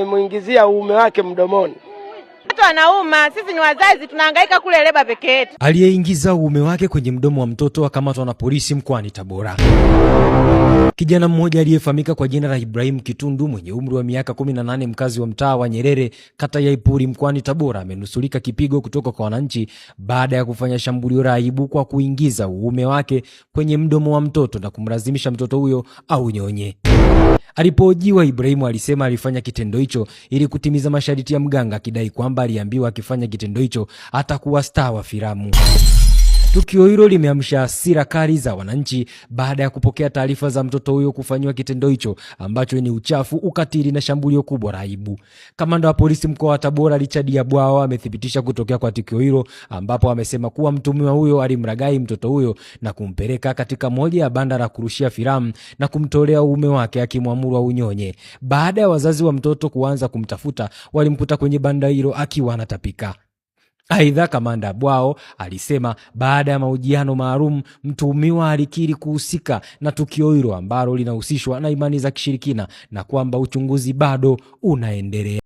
Amemuingizia uume wake mdomoni. Watu wanauma, sisi ni wazazi tunahangaika kule leba peke yetu. Aliyeingiza uume wake kwenye mdomo wa mtoto akamatwa na polisi mkoani Tabora. Kijana mmoja aliyefahamika kwa jina la Ibrahim Kitundu mwenye umri wa miaka 18, mkazi wa mtaa wa Nyerere, kata ya Ipuri mkoani Tabora, amenusurika kipigo kutoka kwa wananchi baada ya kufanya shambulio la aibu kwa kuingiza uume wake kwenye mdomo wa mtoto na kumlazimisha mtoto huyo aunyonye. Alipohojiwa, Ibrahim alisema alifanya kitendo hicho ili kutimiza masharti ya mganga, akidai kwamba aliambiwa akifanya kitendo hicho atakuwa star wa filamu. Tukio hilo limeamsha hasira kali za wananchi baada ya kupokea taarifa za mtoto huyo kufanywa kitendo hicho ambacho ni uchafu, ukatili na shambulio kubwa la aibu. Kamanda wa polisi mkoa wa Tabora Richard Yabwao amethibitisha kutokea kwa tukio hilo, ambapo amesema kuwa mtuhumiwa huyo alimragai mtoto huyo na kumpeleka katika moja ya banda la kurushia filamu na kumtolea uume wake, akimwamuru aunyonye. Baada ya wazazi wa mtoto kuanza kumtafuta, walimkuta kwenye banda hilo akiwa anatapika. Aidha, Kamanda Bwao alisema baada ya mahojiano maalum, mtuhumiwa alikiri kuhusika na tukio hilo ambalo linahusishwa na imani za kishirikina na kwamba uchunguzi bado unaendelea.